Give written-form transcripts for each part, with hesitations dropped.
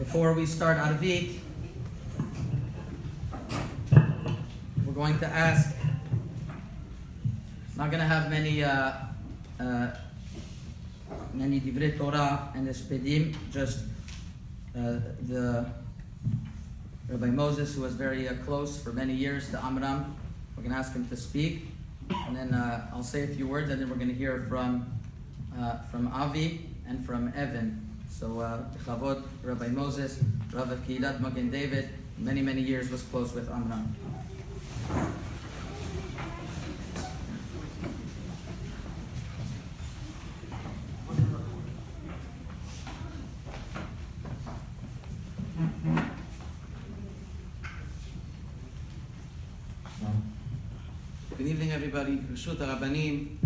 Before we start Arvit, we're going to ask, not going to have many Divrei Torah and Hespedim, just the Rabbi Moses, who was very close for many years to Amram. We're going to ask him to speak, and then I'll say a few words, and then we're going to hear from Avi and from Evan. So, Chavod, Rabbi Moses, Rav of Kehilat Magen David, many years was close with Amram. Good evening, everybody. Reshut HaRabbanim,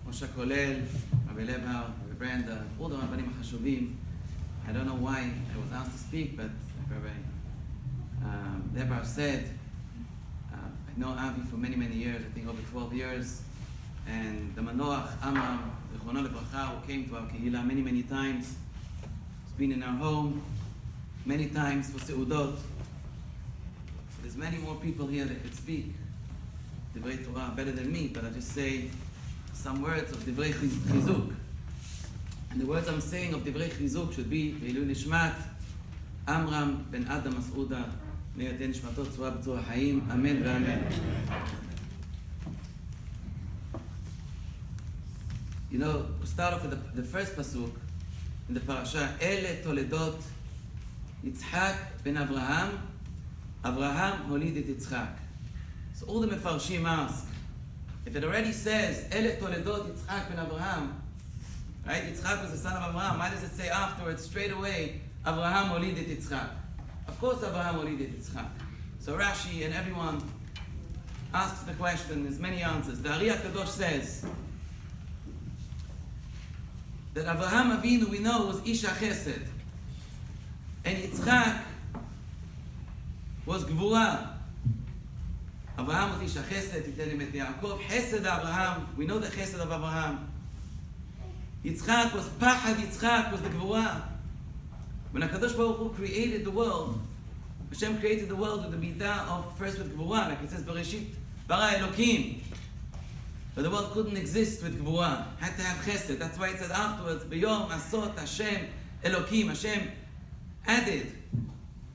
Moshe Kolel, Rabbi Lebar, Rabbi Branda, all the Rabbanim HaChashuvim. I don't know why I was asked to speak, but Rabbi Lebar said, I know Avi for many years, I think over 12 years, and the Manoach, Amram, Zichrono Lebracha, who came to our Kehillah many times. He's been in our home many times for Seudot. There's many more people here that could speak Divrei Torah better than me, but I just say some words of Divrei Chizuk. And the words I'm saying of Divrei Chizuk should be Ve'ilui Nishmat Amram ben Adam Mas'uda Me'yateh Nishmato Tzura B'tzura Hayim Amen V'Amen. You know, we'll start off with the first pasuk in the parasha. Ele Toledot Yitzhak ben Avraham Avraham holid et Yitzchak. So all the Mefarshim ask, if it already says, Ele Toledot Yitzchak ben Avraham, right? Yitzchak was the son of Avraham. Why does it say afterwards, straight away, Avraham holid et Yitzchak? Of course Avraham holid et Yitzchak. So Rashi and everyone asks the question, there's many answers. The Ari HaKadosh says that Avraham Avinu, we know, was Isha Chesed. And Yitzchak was Gvura. Avraham was Isha Chesed, Titenim et Yaakov. Chesed Avraham, we know the Chesed of Avraham. Yitzchak was Pachad, Yitzchak was the Gvura. When HaKadosh Baruch Hu created the world, Hashem created the world with the midah of, first with Gvura, like it says, Bereshit bara Elokim. But the world couldn't exist with Gvura, had to have Chesed. That's why it says afterwards, B'yom asot Hashem Elokim. Hashem added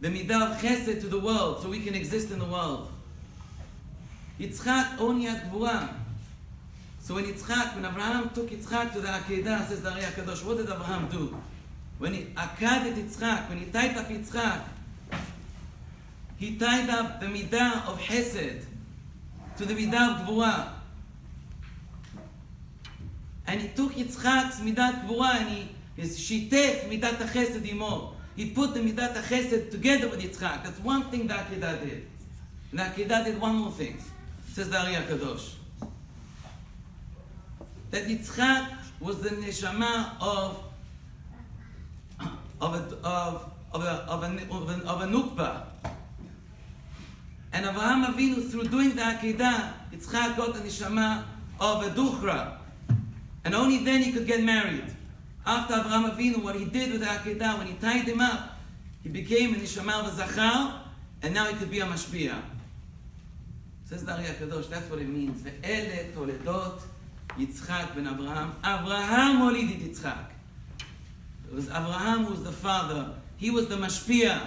the midah of Chesed to the world so we can exist in the world. Yitzchak only had Gvura. So when Avraham took Yitzchak to the Akedah, says the Ari HaKadosh, what did Avraham do? When he akaded Yitzchak, when he tied up Yitzchak, he tied up the midah of Chesed to the midah of Gvura. And he took Yitzchak's midat Gvura and he shitef midat HaChesed imo. He put the midat HaChesed together with Yitzchak. That's one thing the Akedah did. And the Akedah did one more thing. Says the Ari HaKadosh, that Yitzchak was the neshama of a nukba, and Avraham Avinu, through doing the Akedah, Yitzchak got the neshama of a duchra, and only then he could get married. After Avraham Avinu, what he did with the Akedah, when he tied him up, he became a neshama of a zachar, and now he could be a mashpia. Says the Ari HaKadosh, that's what it means. Ve'ele toledot Yitzchak ben Avraham. Avraham holid et Yitzchak. It was Avraham who was the father. He was the mashpia.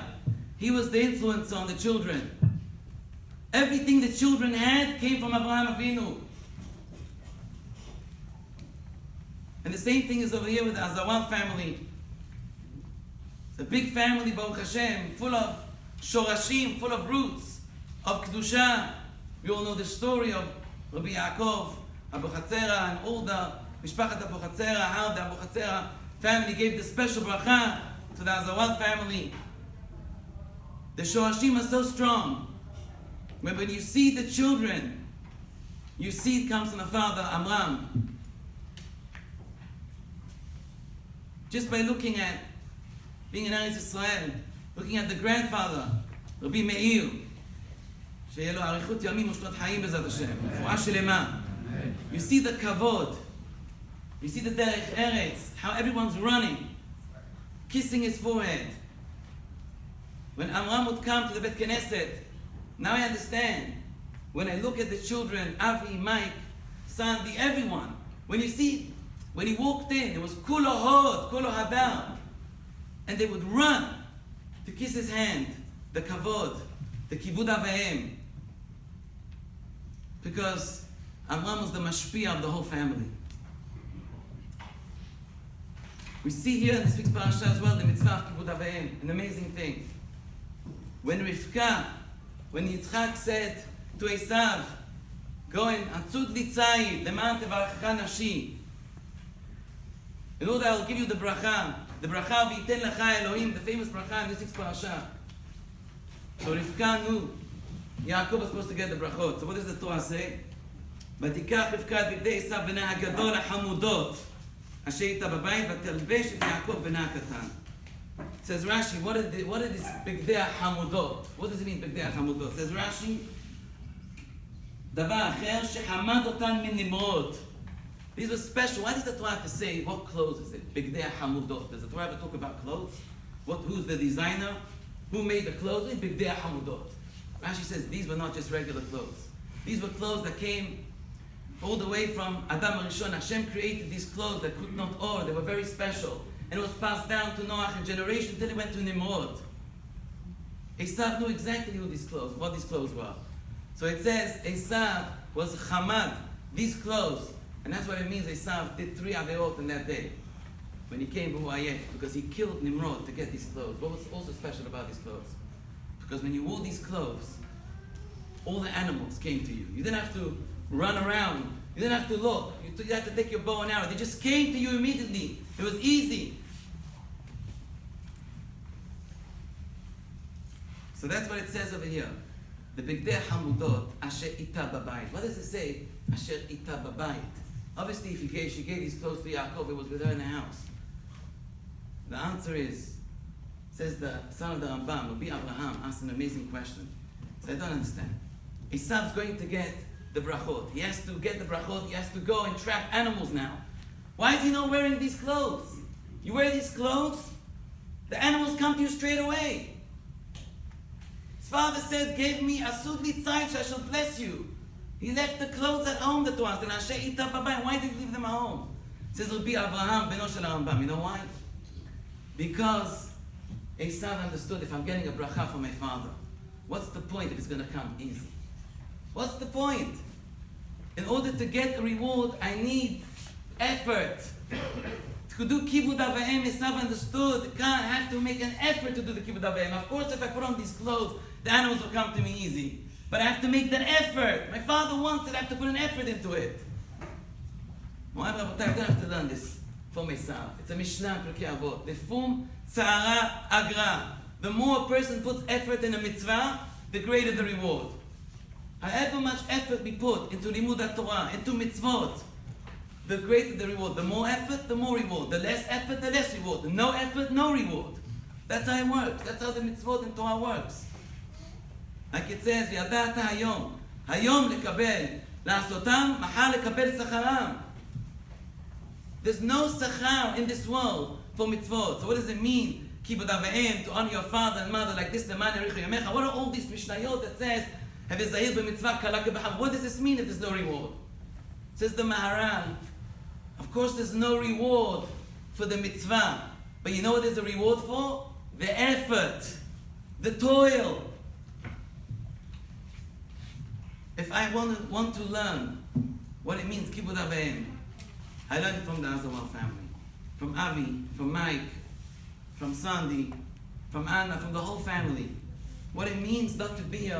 He was the influence on the children. Everything the children had came from Avraham Avinu. And the same thing is over here with the Azeroual family. It's a big family, Baruch Hashem, full of shorashim, full of roots of Kedusha. We all know the story of Rabbi Yaakov, Abu Chatzera, and all the Mishpachat Abu Chatzera, how the Abu Chatzera family gave the special bracha to the Azeroual family. The Shorashim are so strong. When you see the children, you see it comes from the father, Amram. Just by looking at, being in Eretz Yisrael, looking at the grandfather, Rabbi Meir, שיהיה לו אריכות ימים ושנות חיים בעזרת השם, רפואה שלמה. You see the kavod, you see the derech eretz, how everyone's running, kissing his forehead. When Amram would come to the Bet Knesset, now I understand. When I look at the children, Avi, Mike, Sandy, everyone, when he walked in, it was kulo hod, kulo hadar. And they would run to kiss his hand, the kavod, the kibud avaim. Because Amram was the mashpia of the whole family. We see here in this week's parasha as well the mitzvah of kibud avaim, an amazing thing. When Yitzchak said to Esav, go and atzud li tzayid, leman tevarechecha nafshi. In order, I'll give you the bracha v'yiten lecha Elohim, the famous bracha in this week's parasha. So Rivka knew Yaakov was supposed to get the brachot. So what does the Torah say? ותיקח רבקה את בגדי עשיו בנה הגדול החמודות אשר איתה בבית ותלבש את יעקב בנה הקטן. Says Rashi, what is בגדי החמודות? What does it mean בגדי החמודות? Says Rashi, דבר אחר שחמד אותן מנמרוד. These were special. Why does the Torah have to say what clothes is it? בגדי החמודות. Does the Torah ever talk about clothes? Who's the designer? Who made the clothes? בגדי החמודות. Rashi says these were not just regular clothes. These were clothes that came all the way from Adam Rishon. Hashem created these clothes that could not or. They were very special. And it was passed down to Noach in generation until it went to Nimrod. Esav knew exactly what these clothes were. So it says Esav was Hamad, these clothes. And that's what it means Esav did 3 Averot in that day. When he came to Huayeh, because he killed Nimrod to get these clothes. What was also special about these clothes? Because when you wore these clothes, all the animals came to you. You didn't have to run around. You didn't have to look. You didn't have to take your bow and arrow. They just came to you immediately. It was easy. So that's what it says over here. The Bigdei Hamudot, Asher Ita Babayit. What does it say? Asher Ita Babayit. Obviously, if she gave these clothes to Yaakov, it was with her in the house. The answer is, says the son of the Rambam, Rabbi Abraham, asked an amazing question. So I don't understand. Esav's going to get the brachot. He has to get the brachot. He has to go and trap animals now. Why is he not wearing these clothes? You wear these clothes, the animals come to you straight away. His father said, gave me asud li tzayit, so I shall bless you. He left the clothes at home, the Torah said, Asher ita babayit. Why did he leave them at home? Says Rabbi Abraham, beno shel Rambam. You know why? Because Esav understood, if I'm getting a bracha from my father, what's the point if it's going to come easy? What's the point? In order to get a reward, I need effort. To do kibud avayim, Esav understood, I have to make an effort to do the kibud avayim. Of course, if I put on these clothes, the animals will come to me easy. But I have to make that effort. My father wants it, I have to put an effort into it. I don't have to learn this from Esav. It's a Mishnah in Pirkei Avot. Lefum tzara agra. The more a person puts effort in a mitzvah, the greater the reward. However much effort we put into limud Torah, into mitzvot, the greater the reward. The more effort, the more reward. The less effort, the less reward. No effort, no reward. That's how it works. That's how the mitzvot in Torah works. Like it says, וידעת היום, היום לקבל, לעשותם, מחר לקבל שכרם. There's no sachar in this world for mitzvot. So what does it mean? Kibud avayim, to honor your father and mother like this. What are all these mishnayot that says, have zahir b'mitzvah kala kebacham? What does this mean if there's no reward? Says the Maharal, of course there's no reward for the mitzvah. But you know what there's a reward for? The effort, the toil. If I want to learn what it means, kibud avayim, I learned it from the Azeroual family. From Avi, from Mike, from Sandy, from Anna, from the whole family. What it means not to be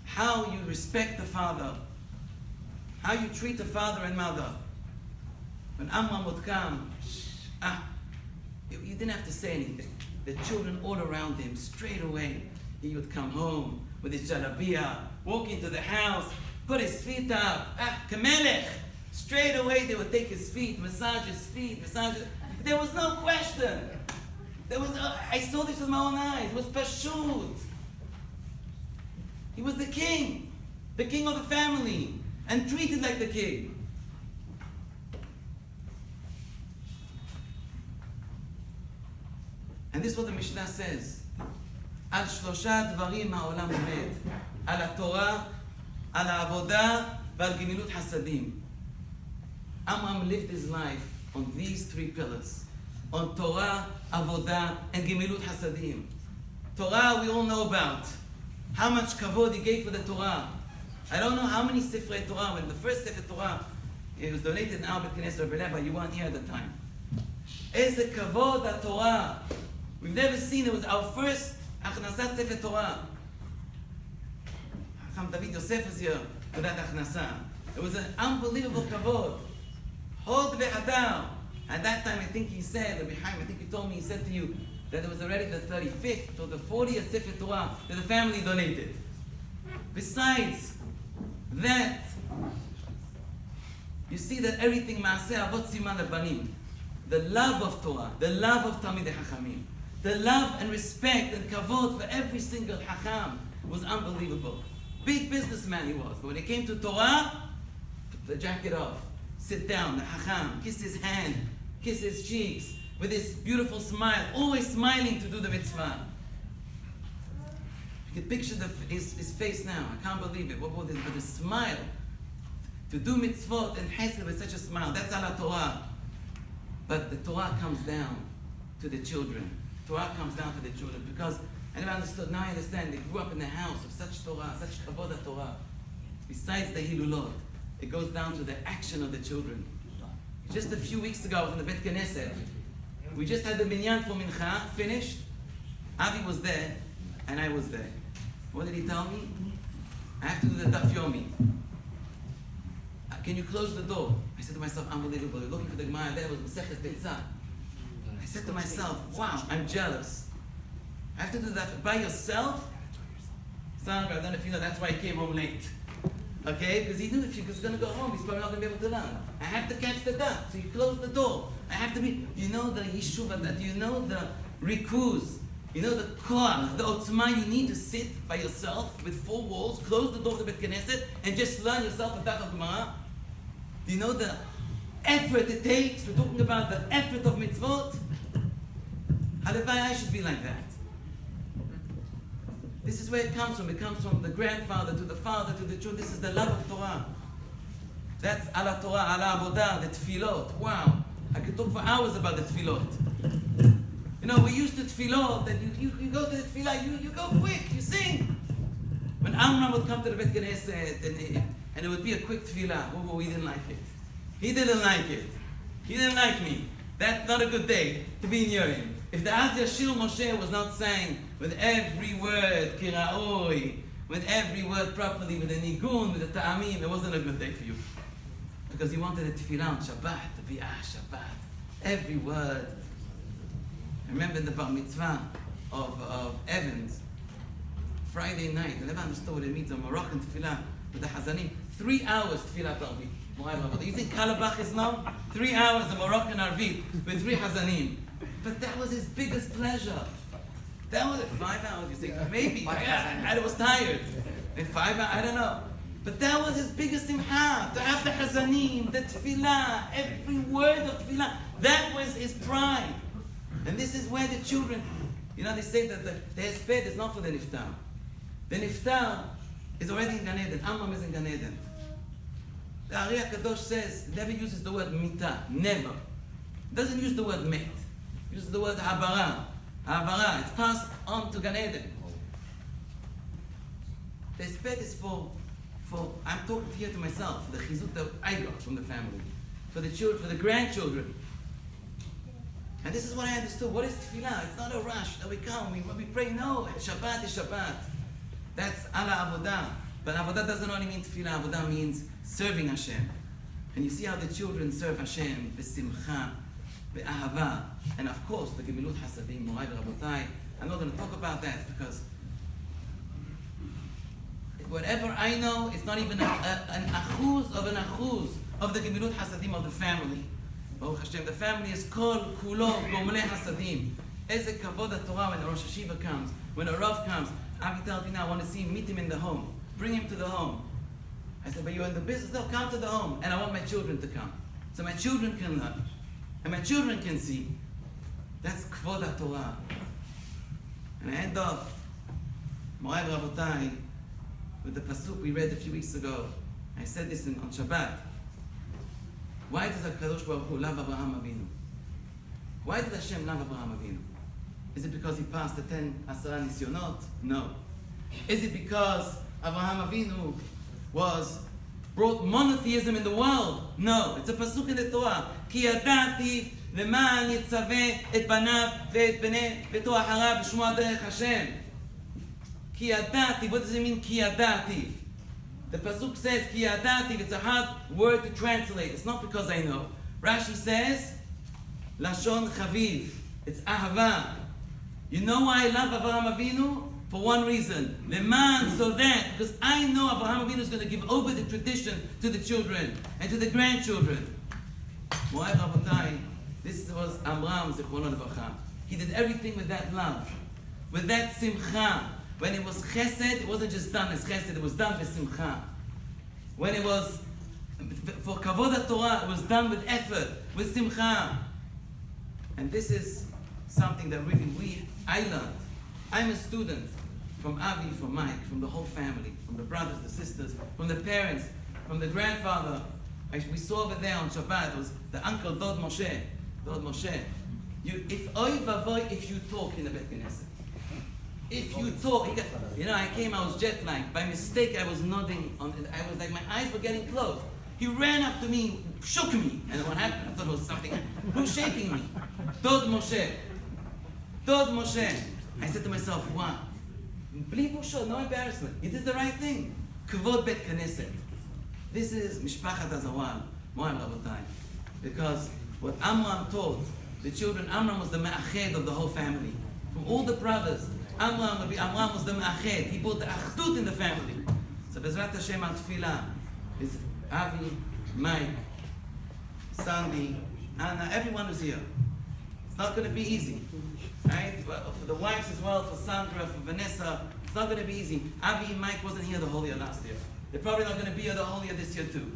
how you respect the father, how you treat the father and mother. When Amram would come, you didn't have to say anything. The children all around him, straight away, he would come home with his jalabiyah, walk into the house, put his feet up, kamelech. Straight away they would take his feet, massage his feet, massage it. There was no question. I saw this with my own eyes. It was pashut. He was the king of the family, and treated like the king. And this is what the Mishnah says. על 3 דברים העולם עומד. על התורה, על העבודה ועל גמילות חסדים. Amram lived his life on these 3 pillars. On Torah, Avodah, and Gemilut Hasadim. Torah we all know about. How much kavod he gave for the Torah. I don't know how many Sifrei Torah, when the first Sefer Torah, it was donated now by Knesset Rebbe, but you weren't here at the time. Eze kavod HaTorah. We've never seen, it was our first Achnasat Sefer Torah. Chacham David Yosef was here for that Achnasa. It was an unbelievable kavod. Hod ve'adar. At that time, I think he said, Rabbi Chaim, I think he told me, he said to you, that it was already the 35th or the 40th Sefer Torah that the family donated. Besides that, you see that everything, Maaseh Avot Siman Banim, the love of Torah, the love of Talmidei Chachamim, the love and respect and kavod for every single Chacham was unbelievable. Big businessman he was, but when it came to Torah, took the jacket off, sit down, the Chacham, kiss his hand, kiss his cheeks, with his beautiful smile, always smiling to do the mitzvah. You can picture his face now. I can't believe it. What was it? With a smile. To do mitzvot and chesed with such a smile. That's ala Torah. But the Torah comes down to the children. Torah comes down to the children because I never understood. Now I understand. They grew up in the house of such Torah, such kavod Torah. Besides the hilulot, it goes down to the action of the children. Just a few weeks ago, I was in the Bet Knesset. We just had the minyan for mincha, finished. Avi was there, and I was there. What did he tell me? I have to do the daf yomi. Can you close the door? I said to myself, unbelievable. You're looking for the Gemara there, it was Masechet Tetzah. I said to myself, wow, I'm jealous. I have to do that by yourself? Son, I don't know if you know, that's why he came home late. Okay? Because he knew if he was going to go home, he's probably not going to be able to learn. I have to catch the daf, so you close the door. I have to be, you know the yeshuva, that you know the rikuz, you know the koach, the otzma you need to sit by yourself with 4 walls, close the door of the Bet Knesset, and just learn yourself a daf of Gemara. Do you know the effort it takes? We're talking about the effort of mitzvot. Halevai, I should be like that. This is where it comes from. It comes from the grandfather to the father to the children. This is the love of Torah. That's ala Torah, ala avodah, the tefillot. Wow. I could talk for hours about the tefillot. You know, we used to tefillot that you go to the tefillah, you go quick, you sing. When Amram would come to the Bet Knesset and it would be a quick tefillah, oh, he didn't like it. He didn't like it. He didn't like me. That's not a good day to be near him. If the Az Yashir Moshe was not saying with every word, kiraoi, with every word properly, with the nigun, with the ta'amim, it wasn't a good day for you. Because he wanted a tefillah on Shabbat, to be Shabbat. Every word. I remember in the bar mitzvah of Evans, Friday night, I never understood what it means, a Moroccan tefillah with the Hazanim. 3 hours tefillah Arvit. You think Kalabach is now? 3 hours of Moroccan Arvit with 3 Hazanim. But that was his biggest pleasure. That was 5 hours, you think? Maybe. I was tired. In 5 hours, I don't know. But that was his biggest simcha. To have the Hazanim, the tefillah, every word of tefillah. That was his pride. And this is where the children, you know, they say that the Hesped is not for the Niftar. The Niftar is already in Gan Eden. Amram is in Gan Eden. The Ari HaKadosh says, never uses the word mita. Never. Doesn't use the word met. Uses the word habara. Habara. It's passed on to Gan Eden. The Hesped is for I'm talking here to myself, the chizuk that I got from the family. For the children, for the grandchildren. And this is what I understood. What is tefillah? It's not a rush that we come, we pray. No, Shabbat is Shabbat. That's ala avodah. But avodah doesn't only mean tefillah. Avodah means serving Hashem. And you see how the children serve Hashem, besimcha, be'ahava. And of course, the gemilut hasadim, morai v'rabotai. I'm not going to talk about that because whatever I know, it's not even an achuz of the gemilut hasadim of the family. Baruch Hashem, the family is kol kulo gomle hasadim. Eze kavod Torah when the Rosh Hashiva comes, when a Rav comes. Avi tells me now, I want to see him, meet him in the home. Bring him to the home. I said, but you're in the business? No, come to the home. And I want my children to come. So my children can learn. And my children can see. That's kavod Torah. And I end off Morai v'Rabotai, with the pasuk we read a few weeks ago, I said this on Shabbat. Why does HaKadosh Baruch Hu love Avraham Avinu? Why did Hashem love Avraham Avinu? Is it because he passed the 10 Asara Nisyonot? No. Is it because Avraham Avinu brought monotheism in the world? No. It's a pasuk in the Torah. Ki yadati למען יצווה את בניו ואת בני ביתו אחריו לשמוע דרך השם. כי ידעתי, what does it mean כי ידעתי? The pasuk says כי ידעתי, it's a hard word to translate. It's not because I know. Rashi says, לשון חביב. It's ahava. You know why I love Avraham Avinu? For one reason. למען, so that, because I know Avraham Avinu is going to give over the tradition to the children and to the grandchildren. Morai Rabotai, this was Amram, Zichrono Levacha. He did everything with that love, with that simcha. When it was chesed, it wasn't just done as chesed, it was done with simcha. When it was for kavod HaTorah, it was done with effort, with simcha. And this is something that really I learned. I'm a student from Avi, from Mike, from the whole family, from the brothers, the sisters, from the parents, from the grandfather. We saw over there on Shabbat, it was the uncle Dod Moshe. Dod Moshe. If you talk in the Bet Knesset. If you talk, I was jet lagged. By mistake, I was nodding. I was like, my eyes were getting closed. He ran up to me, shook me. And what happened? I thought it was something. Who's shaking me? Dod Moshe. Dod Moshe. I said to myself, wow. Bli busha, no embarrassment. He did the right thing. Kvod Bet Knesset. This is Mishpachat Azeroual, Morai Rabotai. Because what Amram taught the children, Amram was the ma'ached of the whole family. From all the brothers, Amram was the ma'ached. He brought the achdut in the family. So Bezrat Hashem al Tfilah is Avi, Mike, Sandy, Anna, everyone who's here. It's not going to be easy. Right? For the wives as well, for Sandra, for Vanessa, it's not going to be easy. Avi and Mike wasn't here the whole year last year. They're probably not going to be here the whole year this year too.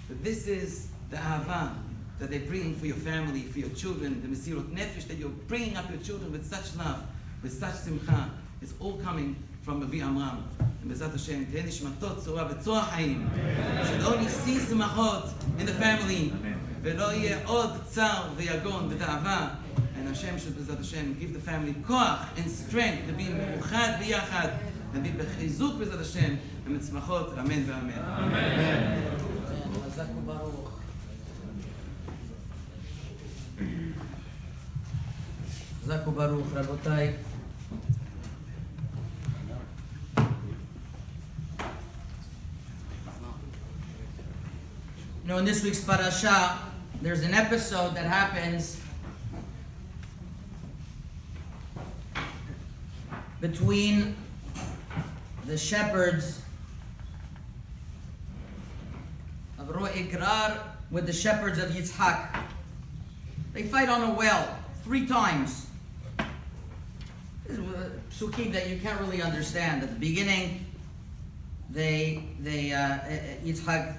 But this is the ahava that they bring for your family, for your children, the mesirut nefesh that you're bringing up your children with such love, with such simcha. It's all coming from Rabbi Amram. And Bezat Hashem, Tehei nishmatot tzora v'tzor haim. Should only see simachot in the family. V'lo yeh od tzar v'yagon v'ta'ava. And Hashem should, Bezat Hashem, give the family koach and strength to be me'uchad b'yachad and be b'chizuk Bezat Hashem and mitzmachot. Amen v'amen. Amen. Chazak u'baruch. Chazak u'baruch, Rabotai. In this week's parasha, there's an episode that happens between the shepherds of Ro'igrar with the shepherds of Yitzhak. They fight on a well 3 times. This is a psukim that you can't really understand. At the beginning, Yitzhak,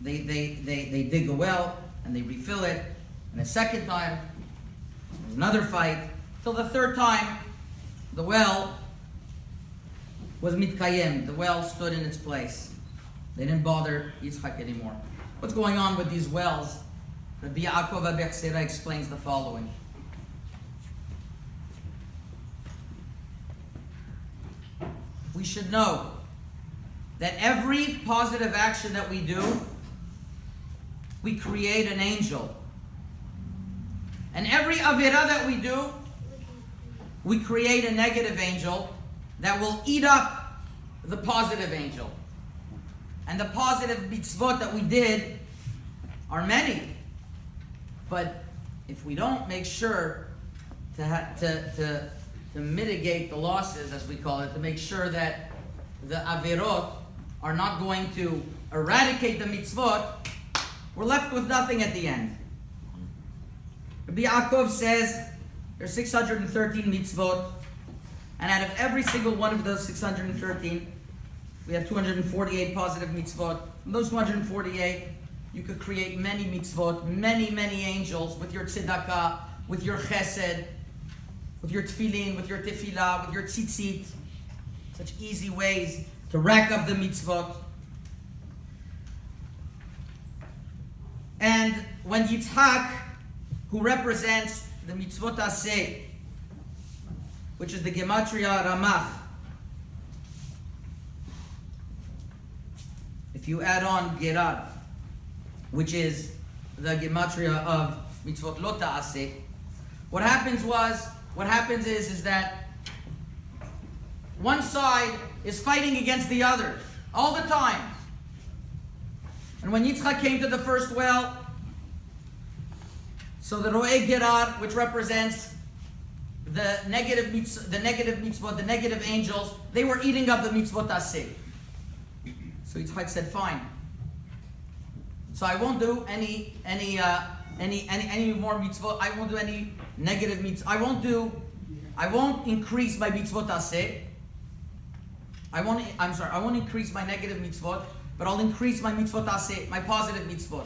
they dig a well and they refill it. And the second time, there's another fight. Till the 3rd time, the well was mitkayim. The well stood in its place. They didn't bother Yitzhak anymore. What's going on with these wells? Rabbi Yaakov Abechsera explains the following. We should know that every positive action that we do, we create an angel. And every avirah that we do, we create a negative angel that will eat up the positive angel. And the positive mitzvot that we did are many. But if we don't make sure to mitigate the losses, as we call it, to make sure that the avirot are not going to eradicate the mitzvot, we're left with nothing at the end. Rabbi Yaakov says there's 613 mitzvot, and out of every single one of those 613, we have 248 positive mitzvot. From those 248, you could create many mitzvot, many angels with your tzedakah, with your chesed, with your tefillin, with your tefillah, with your tzitzit. such easy ways to rack up the mitzvot. And when Yitzhak, who represents the mitzvot aseh, which is the gematria Ramach, if you add on Gerar, which is the gematria of mitzvot lo ta'aseh, what happens is that one side is fighting against the other all the time. And when Yitzchak came to the first well, so the Ro'eh Gerar, which represents the negative mitzvot, the negative angels, they were eating up the mitzvot aseh. So Yitzchak said, fine. So I won't do any more mitzvot. I won't do any negative mitzvot. I won't increase my mitzvot aseh. I won't increase my negative mitzvot, but I'll increase my mitzvot aseh, my positive mitzvot.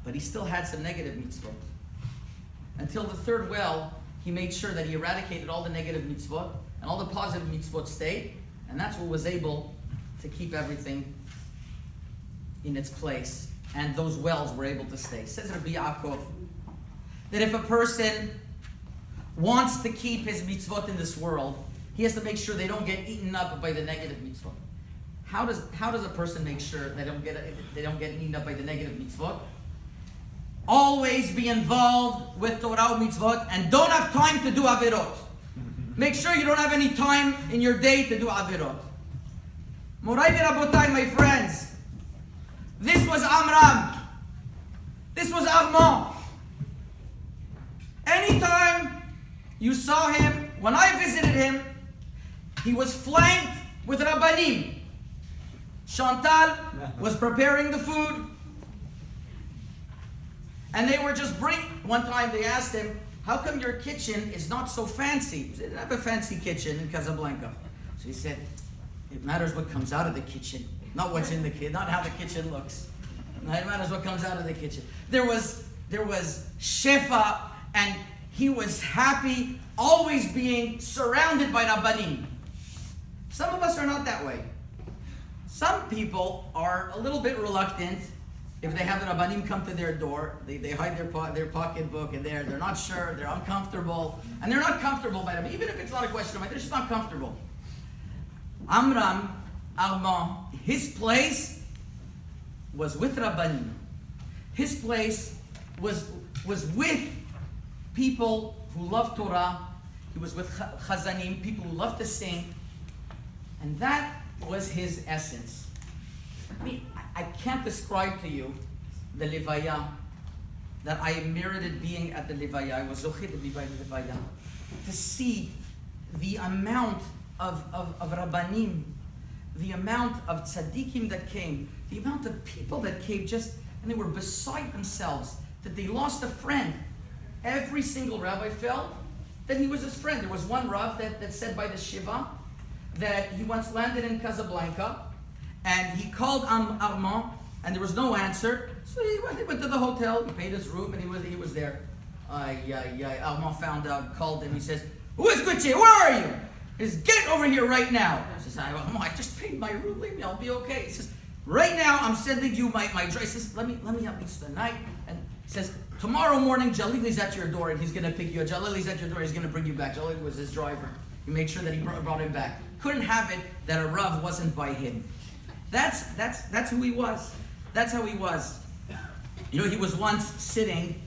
But he still had some negative mitzvot. Until the third well, he made sure that he eradicated all the negative mitzvot, and all the positive mitzvot stayed, and that's what was able to keep everything in its place. And those wells were able to stay. Says Rabbi Yaakov that if a person wants to keep his mitzvot in this world, he has to make sure they don't get eaten up by the negative mitzvot. How does a person make sure they don't get eaten up by the negative mitzvot? Always be involved with Torah mitzvot and don't have time to do avirot. Make sure you don't have any time in your day to do avirot. Morai v'rabotai, my friends, this was Amram. This was Armand. Anytime you saw him, when I visited him, he was flanked with Rabbanim. Chantal was preparing the food. And they were just one time they asked him, how come your kitchen is not so fancy? He said, I have a fancy kitchen in Casablanca. So he said, it matters what comes out of the kitchen, not what's in the kitchen, not how the kitchen looks. It matters what comes out of the kitchen. There was shefa, and he was happy, always being surrounded by Rabbanim. Some of us are not that way. Some people are a little bit reluctant. If they have the Rabbanim come to their door, they hide their pocketbook, and they're not sure, they're uncomfortable, and they're not comfortable by them, even if it's not a question of, they're just not comfortable. Amram, Armand, his place was with Rabbanim. His place was with people who love Torah. He was with chazanim, people who love to sing, and that was his essence. I mean, I can't describe to you the Levaya, that I merited being at the Levaya. I was zocheh to be by the Levaya. To see the amount of Rabbanim, the amount of tzaddikim that came, the amount of people that came and they were beside themselves, that they lost a friend. Every single rabbi felt that he was his friend. There was one Rav that said by the Shiva that he once landed in Casablanca, and he called Armand, and there was no answer. So he went to the hotel, he paid his room, and he was there. Armand found out, called him, he says, "Who is Gucci? Where are you?" He says, "Get over here right now." He says, "Armand, I just paid my room, leave me, I'll be okay." He says, "Right now, I'm sending you my dress." He says, let me at least the night. And he says, "Tomorrow morning, Jalili's at your door, and he's going to pick you up. Jalili's at your door, he's going to bring you back." Jalili was his driver. He made sure that he brought him back. Couldn't have it that a Rav wasn't by him. That's who he was. That's how he was. You know, he was once sitting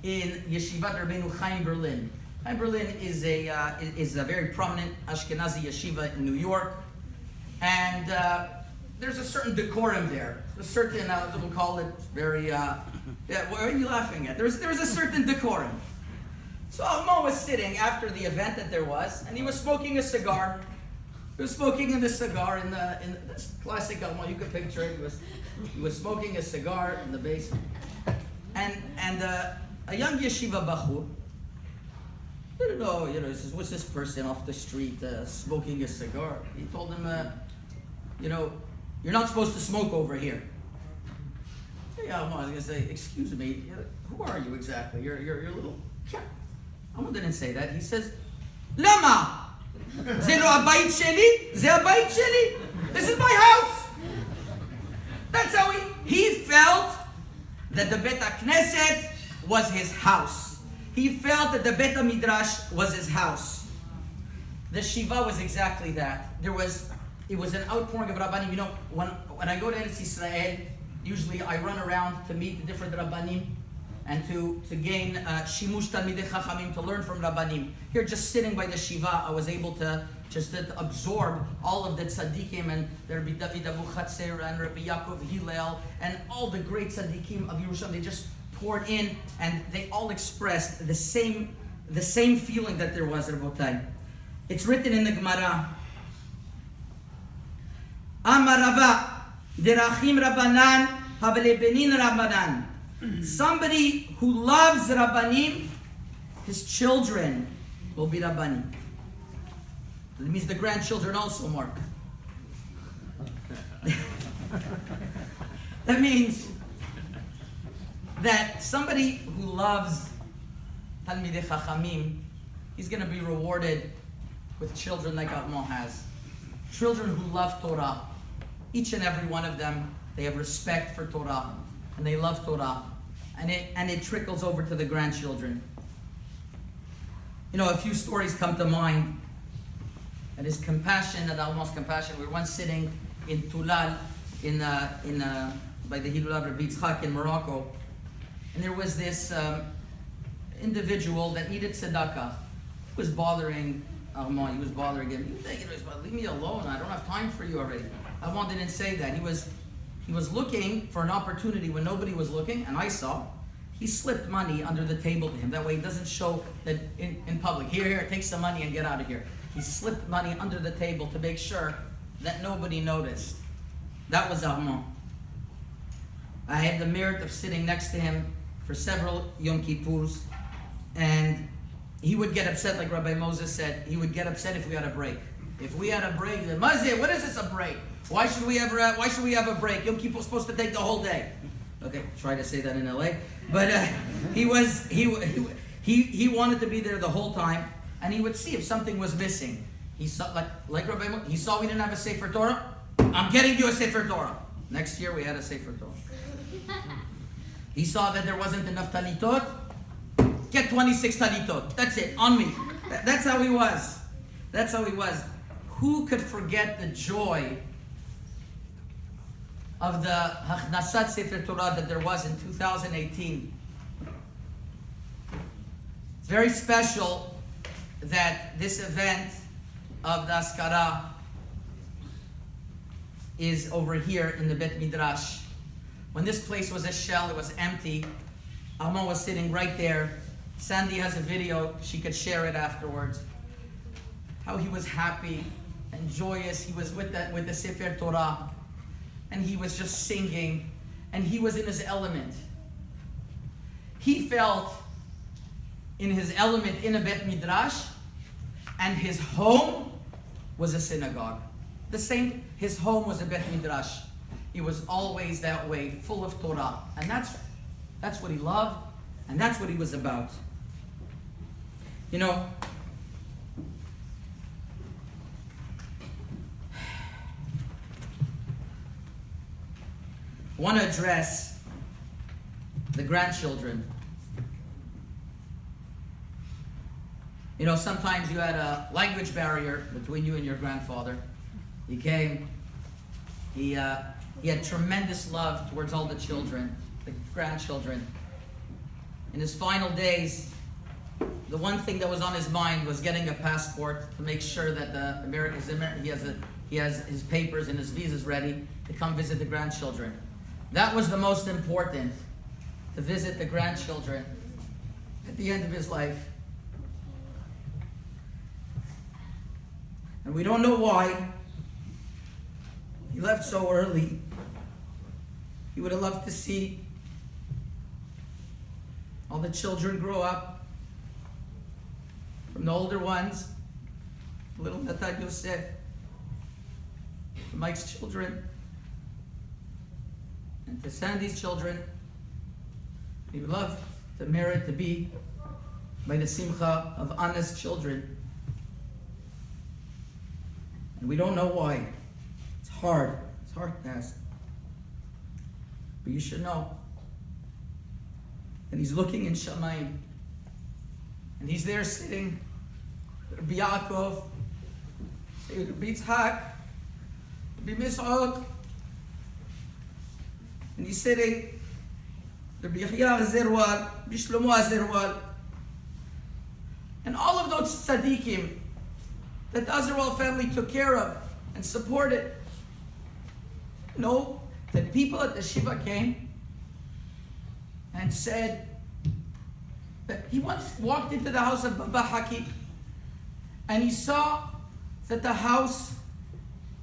in Yeshivat Rabbeinu Chaim Berlin. Chaim Berlin is a very prominent Ashkenazi yeshiva in New York, and there's a certain decorum there. A certain, we'll call it very. What are you laughing at? There's a certain decorum. So Almo was sitting after the event that there was, and he was smoking a cigar. He was smoking in this cigar in this classic Almo. You could picture it. He was smoking a cigar in the basement, and a young yeshiva bachur didn't know. He says, "What's this person off the street smoking a cigar?" He told him, "You're not supposed to smoke over here." Yeah, I was gonna say, "Excuse me, who are you exactly? You're a little." Almo didn't say that. He says, "Lama, זה לא הבית שלי, זה הבית שלי. This is my house. That's how he felt that the Bet HaKnesset was his house. He felt that the Bet HaMidrash was his house. The Shiva was exactly that. It was an outpouring of Rabbanim. You know, when I go to Eretz Yisrael, usually I run around to meet the different Rabbanim and to gain Shimush Talmidei Chachamim, to learn from Rabbanim. Here, just sitting by the Shiva, I was able to absorb all of the tzaddikim, and Rabbi David Abu Chatzer and Rabbi Yaakov Hillel and all the great tzaddikim of Yerushalayim. They just poured in, and they all expressed the same feeling that there was, Rabotai. It's written in the Gemara. Amar Rava, derachim Rabbanan, havele benin Rabbanan. Somebody who loves Rabbanim, his children will be Rabbanim. It means the grandchildren also, Mark. That means that somebody who loves Talmidei Chachamim, he's going to be rewarded with children like Amram has. Children who love Torah. Each and every one of them, they have respect for Torah, and they love Torah, and it trickles over to the grandchildren. You know, a few stories come to mind. And his compassion, and almost compassion. We were once sitting in Tulal, by the Hilul of Rabbi Yitzchak in Morocco, and there was this individual that needed tzedakah. He was bothering Armand. He was bothering him. Leave me alone. I don't have time for you already. Armand didn't say that. He was looking for an opportunity when nobody was looking, and I saw. He slipped money under the table to him. That way he doesn't show that in public. Here, take some money and get out of here. He slipped money under the table to make sure that nobody noticed. That was Armand. I had the merit of sitting next to him for several Yom Kippurs, and he would get upset, like Rabbi Moses said. He would get upset if we had a break. If we had a break, he said, Mazir, what is this, a break? Why should we have a break? Yom Kippur is supposed to take the whole day. Okay, try to say that in LA. But he wanted to be there the whole time. And he would see if something was missing. He saw, like Rabbi Mo, he saw we didn't have a Sefer Torah. I'm getting you a Sefer Torah. Next year we had a Sefer Torah. He saw that there wasn't enough talitot. Get 26 talitot. That's it, on me. That's how he was. That's how he was. Who could forget the joy of the Hachnasat Sefer Torah that there was in 2018? It's very special that this event of the Askara is over here in the Bet Midrash. When this place was a shell, it was empty. Amram was sitting right there. Sandy has a video. She could share it afterwards. How he was happy and joyous. He was with the Sefer Torah. And he was just singing. And he was in his element. He felt in his element in a Bet Midrash, and his home was a synagogue. His home was a Bet Midrash. He was always that way, full of Torah. And that's what he loved, and that's what he was about. You know, I want to address the grandchildren. You know, sometimes you had a language barrier between you and your grandfather. He came. He had tremendous love towards all the children, the grandchildren. In his final days, the one thing that was on his mind was getting a passport to make sure that he has his papers and his visas ready to come visit the grandchildren. That was the most important, to visit the grandchildren at the end of his life. And we don't know why he left so early. He would have loved to see all the children grow up, from the older ones, little Natan Yosef, to Mike's children, and to Sandy's children. He would love to merit to be by the simcha of Anna's children. And we don't know why. It's hard. It's hard to ask. But you should know. And he's looking in Shamayim. And he's there sitting. Rabbi Yaakov, Rabbi Yitzhak, Rabbi Mis'ud. And he's sitting. Rabbi Yahya Azeroual, Rabbi Shlomo Azeroual. And all of those tzaddikim that the Azeroual family took care of and supported. Know that people at the Shiva came and said that he once walked into the house of Baba Haki and he saw that the house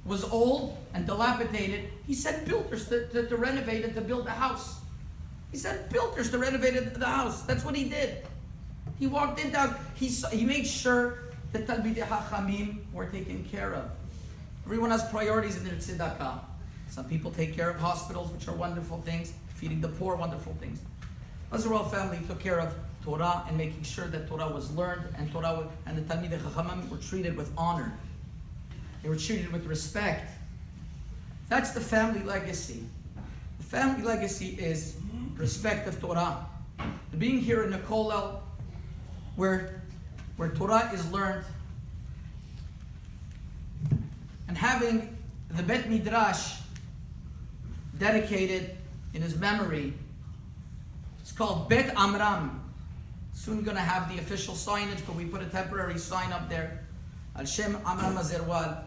was old and dilapidated. He sent builders to renovate and to build the house. He sent builders to renovate the house. That's what he did. He walked in the house. He made sure that Talmidei Chachamim were taken care of. Everyone has priorities in their tzedakah. Some people take care of hospitals, which are wonderful things. Feeding the poor, wonderful things. Azeroual family took care of Torah and making sure that Torah was learned and and the Talmidei Chachamim were treated with honor. They were treated with respect. That's the family legacy. The family legacy is respect of Torah. And being here in a kollel where Torah is learned and having the Bet Midrash dedicated in his memory. It's called Bet Amram. Soon going to have the official signage, but we put a temporary sign up there. Al Shem Amram Azeroual.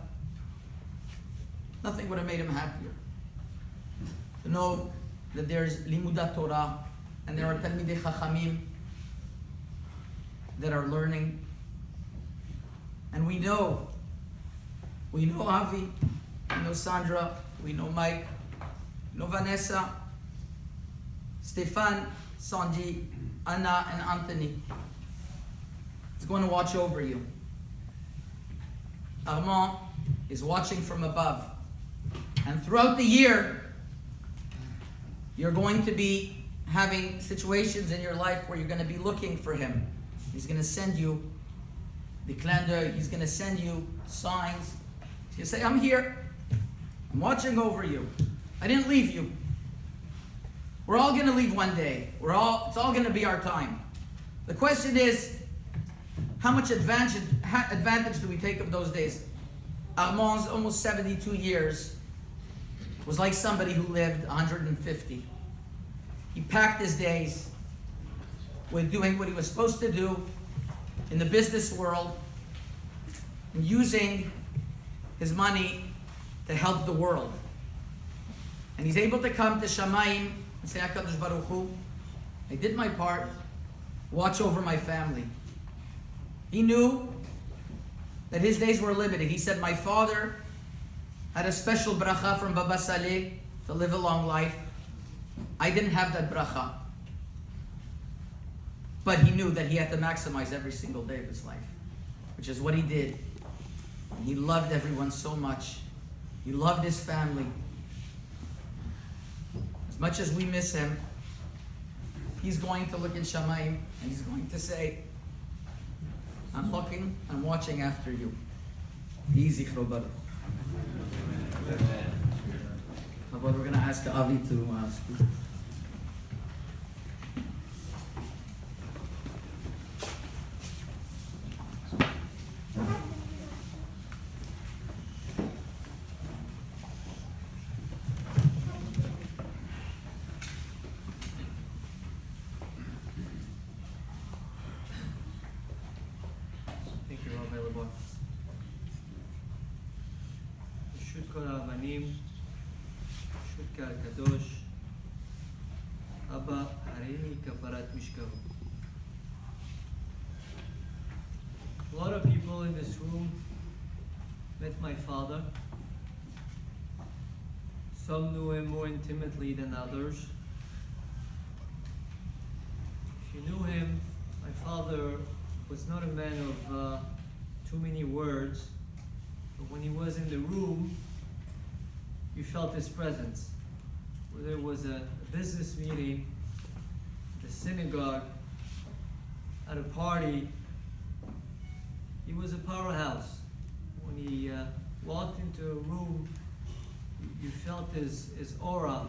Nothing would have made him happier. To know that there's Limudat Torah and there are Talmidei Chachamim that are learning. And we know Avi, we know Sandra, we know Mike, we know Vanessa, Stefan, Sandy, Anna, and Anthony. He's going to watch over you. Armand is watching from above. And throughout the year, you're going to be having situations in your life where you're going to be looking for him. He's going to send you the calendar. He's going to send you signs. He's going to say, I'm here. I'm watching over you. I didn't leave you. We're all going to leave one day. It's all going to be our time. The question is, how much advantage do we take of those days? Armand's almost 72 years was like somebody who lived 150. He packed his days with doing what he was supposed to do in the business world and using his money to help the world. And he's able to come to Shamayim and say, HaKadosh Baruch Hu, I did my part, watch over my family. He knew that his days were limited. He said, my father had a special bracha from Baba Saleh to live a long life. I didn't have that bracha. But he knew that he had to maximize every single day of his life, which is what he did. He loved everyone so much. He loved his family. As much as we miss him, he's going to look in Shamayim and he's going to say, I'm looking, I'm watching after you. Easy, Baruch. We're going to ask Avi to speak. Thank you, Rabbi Labor. ברשות כל האבנים, ברשות קהל קדוש, אבא, הריני כפרת משכבו. A lot of people in this room met my father. Some knew him more intimately than others. If you knew him, my father was not a man of too many words, but when he was in the room, you felt his presence. Whether it was a business meeting, the synagogue, at a party, he was a powerhouse. When he walked into a room, you felt his aura.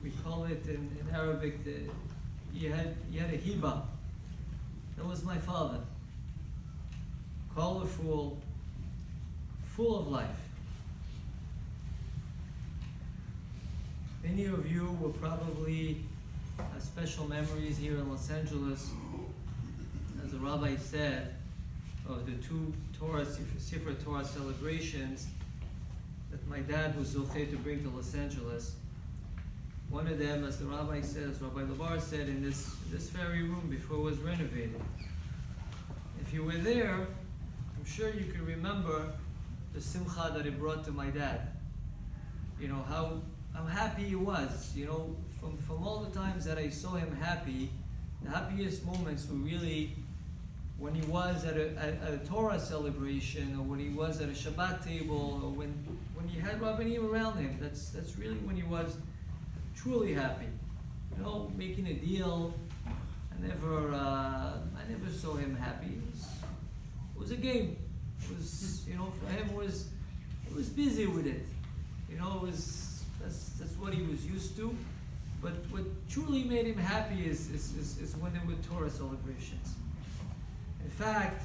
We call it in Arabic, he had a hiba. That was my father. Colorful, full of life. Many of you will probably have special memories here in Los Angeles, as the rabbi said, of the two Sefer Torah celebrations that my dad was okay to bring to Los Angeles. One of them, as the rabbi says, Rabbi Labar said, in this very room before it was renovated. If you were there, I'm sure you can remember the simcha that it brought to my dad. You know, how happy he was. You know, from all the times that I saw him happy, the happiest moments were really when he was at a Torah celebration, or when he was at a Shabbat table, or when he had Rabbanim around him. That's really when he was truly happy. You know, making a deal. I never saw him happy. It was a game. It was, you know, for him it was busy with it. You know, that's what he was used to. But what truly made him happy is when there were Torah celebrations. In fact,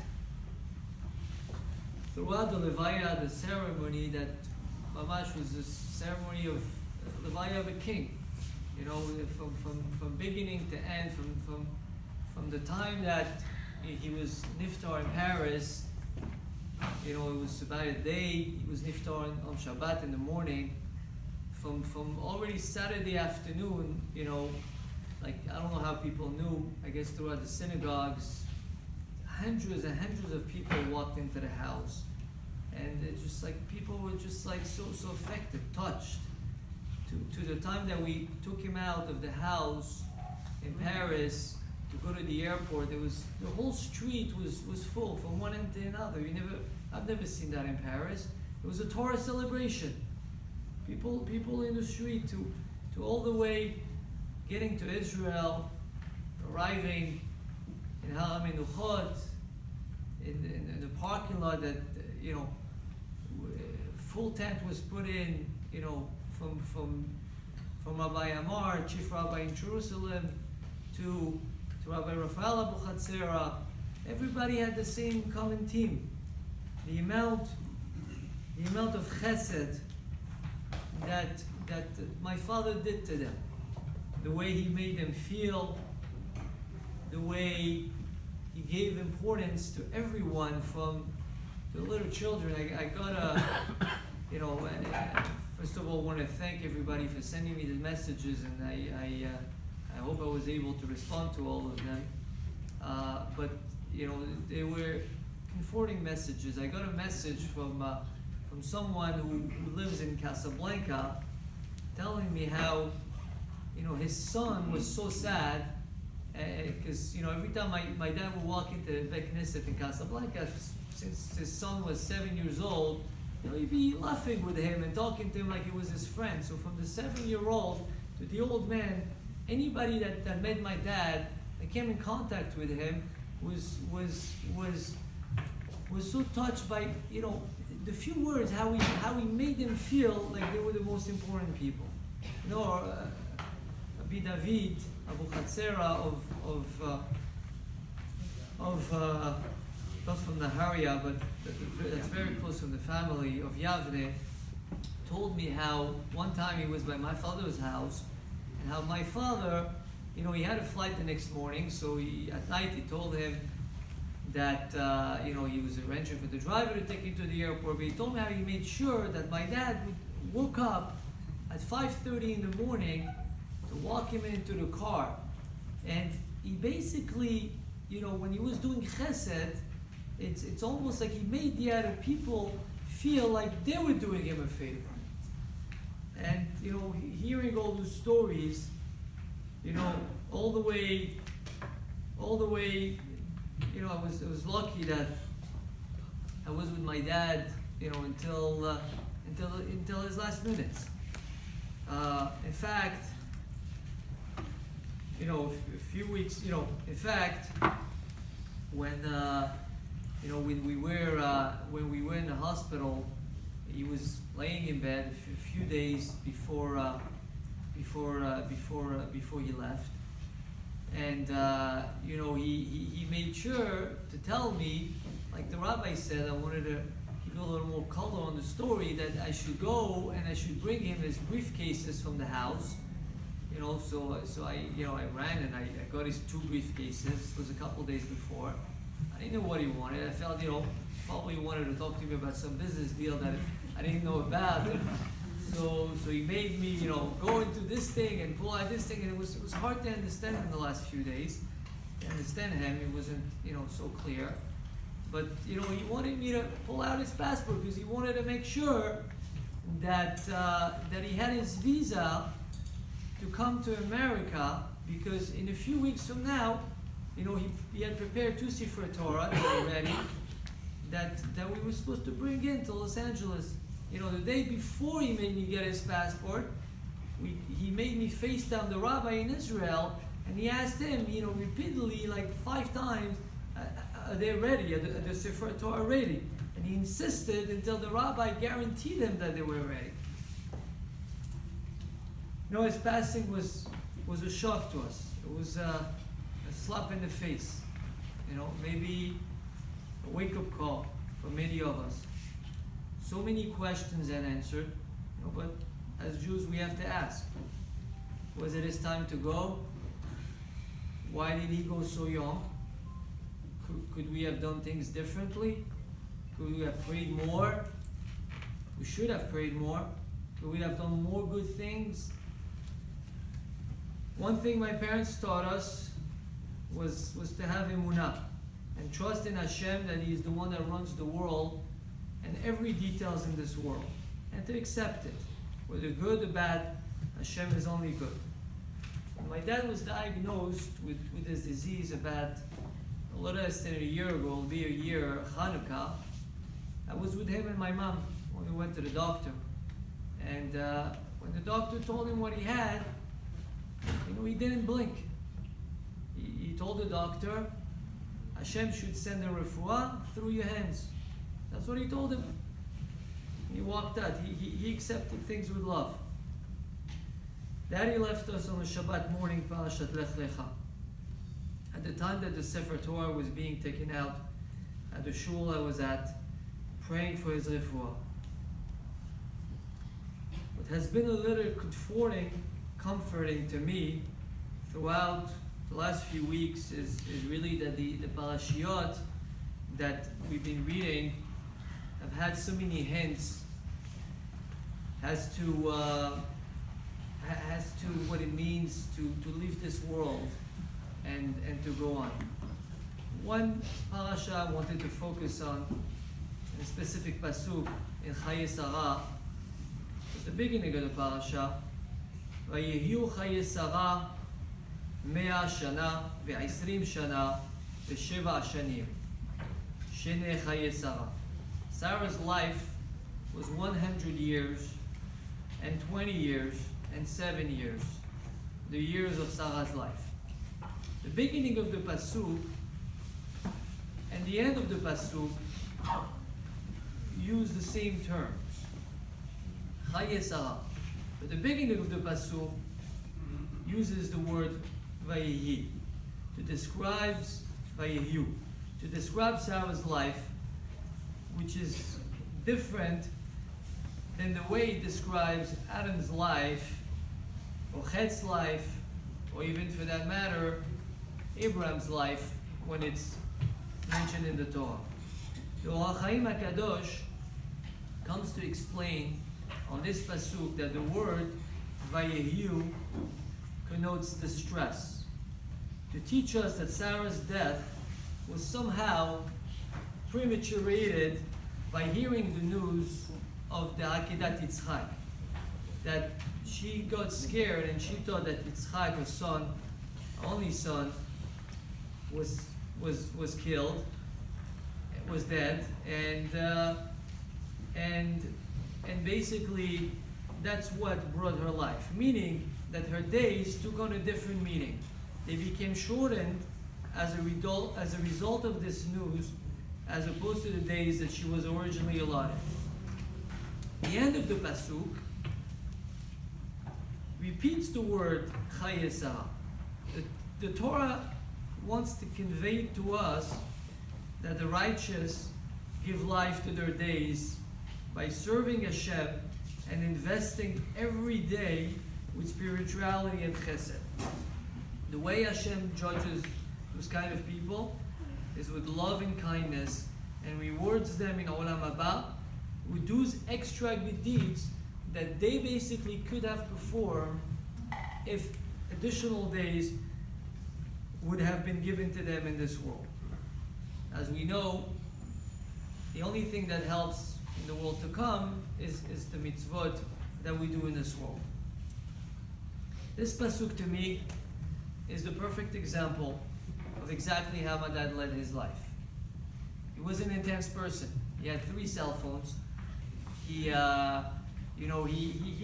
throughout the Levaya, the ceremony that Mamash was the ceremony of Levaya of a king. You know, from beginning to end, from the time that he was niftar in Paris, you know, it was about a day. He was niftar on Shabbat in the morning. From already Saturday afternoon, you know, like I don't know how people knew. I guess throughout the synagogues, hundreds and hundreds of people walked into the house, and it just like people were just like so affected, touched. To the time that we took him out of the house in Paris to go to the airport, the whole street was full from one end to another. I've never seen that in Paris. It was a Torah celebration. People in the street to all the way getting to Israel, arriving in Har HaMenuchot, in the parking lot that, you know, full tent was put in, you know, from Rabbi Amar, chief rabbi in Jerusalem, to Rabbi Rafael Abuchatzera. Everybody had the same common theme. The amount of chesed that my father did to them, the way he made them feel, the way he gave importance to everyone, from the little children. I got you know, first of all, I want to thank everybody for sending me the messages, and I hope I was able to respond to all of them. But you know, they were comforting messages. I got a message from someone who lives in Casablanca, telling me how, you know, his son was so sad because, you know, every time my dad would walk into Beit Knesset in Casablanca, since his son was 7 years old, you know, he'd be laughing with him and talking to him like he was his friend. So from the 7-year-old to the old man, anybody that met my dad, that came in contact with him, was so touched by, you know, the few words, how he made them feel like they were the most important people. You know, Rabbi David Abuchatzera not from Naharia, but that's very close from the family of Yavne, told me how one time he was by my father's house, and how my father, you know, he had a flight the next morning, so at night he told him that, you know, he was arranging for the driver to take him to the airport, but he told me how he made sure that my dad woke up at 5:30 in the morning to walk him into the car. And he basically, you know, when he was doing chesed, it's almost like he made the other people feel like they were doing him a favor. And, you know, hearing all those stories, you know, all the way, you know, I was lucky that I was with my dad, you know, until his last minutes. In fact, you know, a few weeks, you know, in fact, when you know, when we were in the hospital, He was laying in bed a few days before he left, and he made sure to tell me, like the rabbi said, I wanted to give a little more color on the story, that I should go and I should bring him his briefcases from the house. So I ran and I got his 2 briefcases. It was a couple days before. I didn't know what he wanted. I felt, probably he wanted to talk to me about some business deal that I didn't know about. So he made me, go into this thing and pull out this thing, and it was hard to understand him the last few days. To understand him, it wasn't, so clear. But, he wanted me to pull out his passport because he wanted to make sure that he had his visa to come to America, because in a few weeks from now, he had prepared 2 Sefer Torah that were ready, that we were supposed to bring in to Los Angeles. The day before he made me get his passport, he made me FaceTime the rabbi in Israel, and he asked him, repeatedly, like 5 times, are they ready? Are the Sefer Torah ready? And he insisted until the rabbi guaranteed him that they were ready. His passing was a shock to us. It was a slap in the face. Maybe a wake-up call for many of us. So many questions unanswered, but as Jews we have to ask. Was it his time to go? Why did he go so young? Could we have done things differently? Could we have prayed more? We should have prayed more. Could we have done more good things? One thing my parents taught us was to have emunah and trust in Hashem, that He is the one that runs the world and every details in this world, and to accept it. Whether good or bad, Hashem is only good. When my dad was diagnosed with this disease about a little less than a year ago, it'll be a year, Hanukkah, I was with him and my mom when we went to the doctor. And when the doctor told him what he had, he didn't blink. He told the doctor, Hashem should send a refuah through your hands. That's what he told him. He walked out. He accepted things with love. Daddy left us on a Shabbat morning, Parashat Lech Lecha. At the time that the Sefer Torah was being taken out, at the shul I was at, praying for his refuah. What has been a little comforting to me throughout the last few weeks is really that the parashiyot that we've been reading have had so many hints as to what it means to leave this world and to go on. One parasha I wanted to focus on, a specific pasuk in Chaye Sarah, is the beginning of the parasha. ויהיו חיי שרה 100 שנה ו20 שנה ו7 שנים. שני חיי שרה. Sarah's life was 100 years and 20 years and 7 years. The years of Sarah's life. The beginning of the pasuk and the end of the pasuk use the same terms. Chaye Sarah. But the beginning of the pasuk uses the word vayehi to describe vayehu, to describe Sarah's life, which is different than the way it describes Adam's life, or Chet's life, or even for that matter, Abraham's life when it's mentioned in the Torah. The Or HaChaim HaKadosh comes to explain on this pasuk that the word vayehu connotes distress, to teach us that Sarah's death was somehow prematurated by hearing the news of the Akedat Yitzchak, that she got scared and she thought that Yitzchak, her son, only son, was killed, was dead, and basically that's what brought her life, meaning that her days took on a different meaning. They became shortened as a result of this news, as opposed to the days that she was originally allotted. The end of the pasuk repeats the word Chaye Sarah. The Torah wants to convey to us that the righteous give life to their days by serving Hashem and investing every day with spirituality and chesed. The way Hashem judges those kind of people is with love and kindness and rewards them in Olam Haba with those extra good deeds that they basically could have performed if additional days would have been given to them in this world. As we know, the only thing that helps in the world to come is the mitzvot that we do in this world. This pasuk to me is the perfect example of exactly how my dad led his life. He was an intense person. He had 3 cell phones. He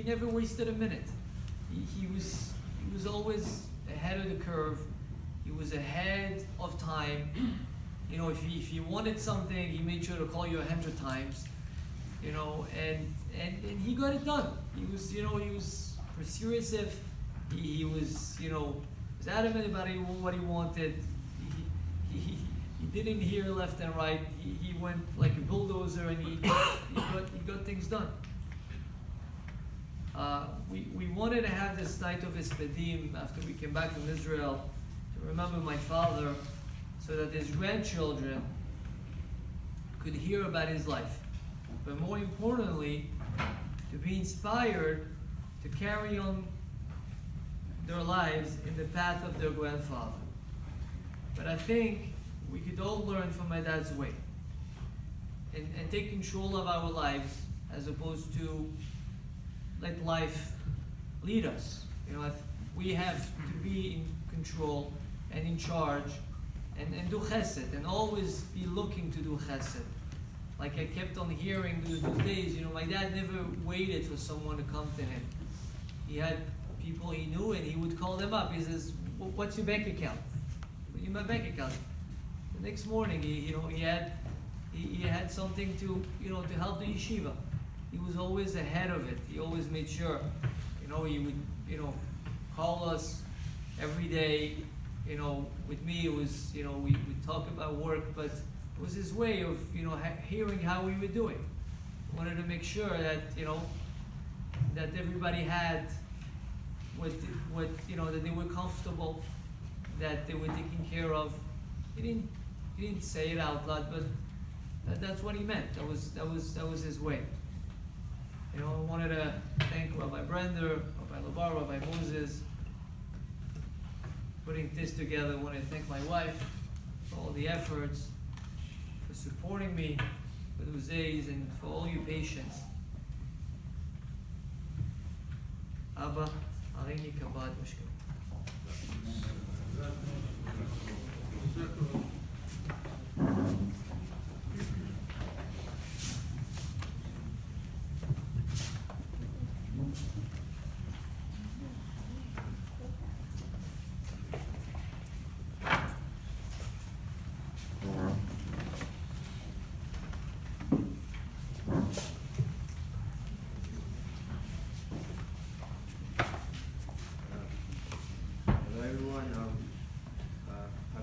never wasted a minute. He was always ahead of the curve. He was ahead of time. You know, if he wanted something, he made sure to call you 100 times. You know, and he got it done. He was persuasive. He was adamant about what he wanted. He didn't hear left and right. He went like a bulldozer, and he got things done. We wanted to have this night of Hespedim after we came back from Israel to remember my father, so that his grandchildren could hear about his life, but more importantly, to be inspired to carry on their lives in the path of their grandfather. But I think we could all learn from my dad's way and take control of our lives as opposed to let life lead us. We have to be in control and in charge and do chesed and always be looking to do chesed. Like I kept on hearing those days, my dad never waited for someone to come to him. He had people he knew and he would call them up. He says, "What's your bank account?" "In my bank account." The next morning, he had something to help the yeshiva. He was always ahead of it. He always made sure, he would call us every day. With me it was we would talk about work, but it was his way of hearing how we were doing. Wanted to make sure that that everybody had what that they were comfortable, that they were taken care of. He didn't say it out loud, but that's what he meant. That was his way. I wanted to thank Rabbi Brender, Rabbi Labar, Rabbi Moses, putting this together. I want to thank my wife for all the efforts, for supporting me for those days, and for all your patience. Abba, Arini Kabad Mishkan.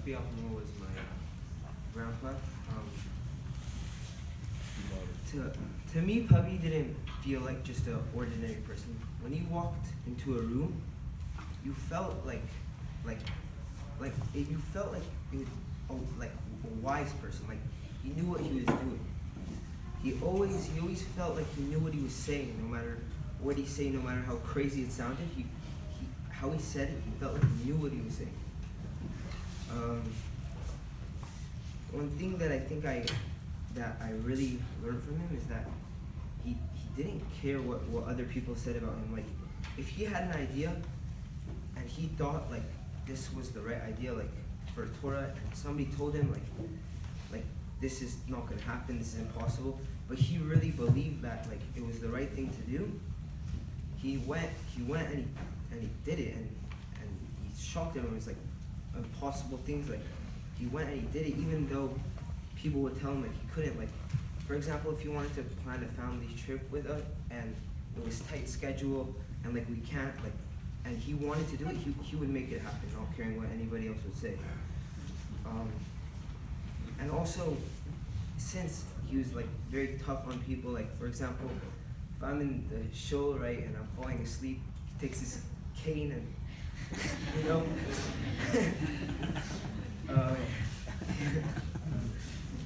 Amram was my grandpa. To me, Papi didn't feel like just an ordinary person. When he walked into a room, you felt like you felt like a wise person. Like he knew what he was doing. He always felt like he knew what he was saying, no matter what he said, no matter how crazy it sounded. How he said it, he felt like he knew what he was saying. One thing that I think I really learned from him is that he didn't care what other people said about him. Like if he had an idea and he thought like this was the right idea, like for Torah, and somebody told him like this is not gonna happen, this is impossible, but he really believed that like it was the right thing to do. He went and he did it, and he shocked everyone. It's like impossible things. Like he went and he did it, even though people would tell him like he couldn't. Like for example, if you wanted to plan a family trip with us and it was tight schedule and like we can't like, and he wanted to do it, he would make it happen, not caring what anybody else would say. And also, since he was like very tough on people, like for example, if I'm in the show, right, and I'm falling asleep, he takes his cane and, you know,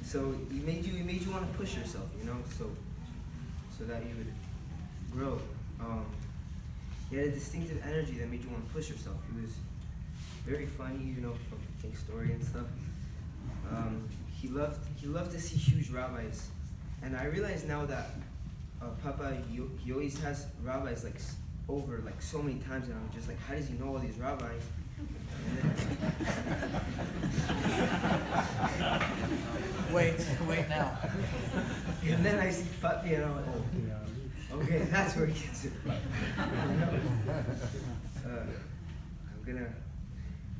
so he made you want to push yourself, you know, so that you would grow. He had a distinctive energy that made you want to push yourself. He was very funny, you know, from King's Story and stuff. He loved to see huge rabbis, and I realize now that Papa, he always has rabbis like over like so many times, and I'm just like, how does he know all these rabbis? Wait now. And then I see Papi, and I'm like, oh, okay, that's where he gets it from. I'm gonna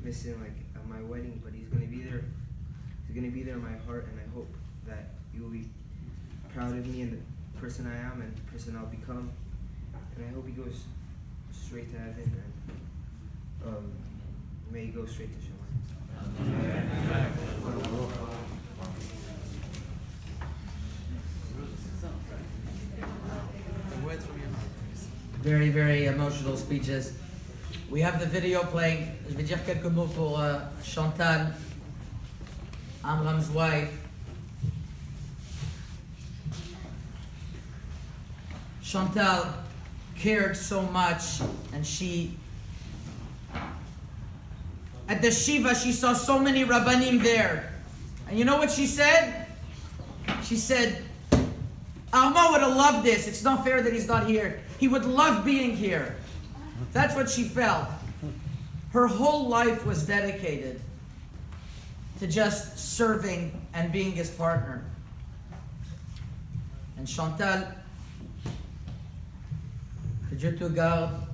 miss him like at my wedding, but he's gonna be there. He's gonna be there in my heart, and I hope that you will be proud of me and the person I am and the person I'll become. And I hope he goes straight to heaven, and may he go straight to Shemaim. Very, very emotional speeches. We have the video playing. Je vais dire quelques mots pour Chantal, Amram's wife. Chantal cared so much, and at the Shiva, she saw so many Rabbanim there. And you know what she said? She said, Armand would have loved this. It's not fair that he's not here. He would love being here. That's what she felt. Her whole life was dedicated to just serving and being his partner. And Chantal, que Dieu te garde,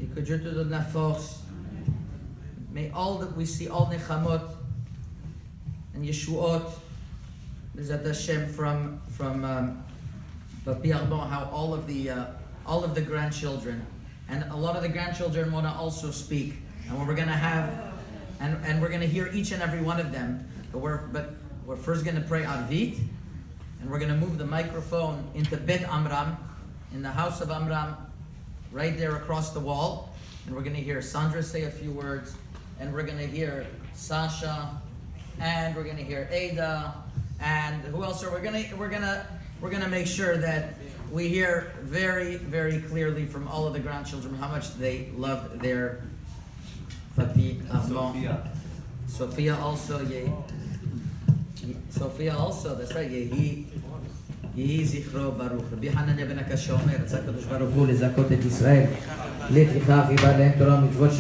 et que Dieu te donne la force. May all that we see, all nechamot and yeshuot, B'ezrat Hashem from Papi Arbon, how all of the grandchildren, and a lot of the grandchildren want to also speak, and we're going to have, and we're going to hear each and every one of them. But we're first going to pray Arvit, and we're going to move the microphone into Bet Amram, in the house of Amram, right there across the wall, and we're going to hear Sandra say a few words, and we're going to hear Sasha, and we're going to hear Ada, and who else are we going to? We're going to make sure that we hear very, very clearly from all of the grandchildren how much they loved their Papi Armand. Sophia also, that's right. Yehi zichro baruch. Rabbi Hanania ben Akasha אומר, רצה הקדוש ברוך הוא לזכות את ישראל. לפיכך יבער להם תורה ומצוות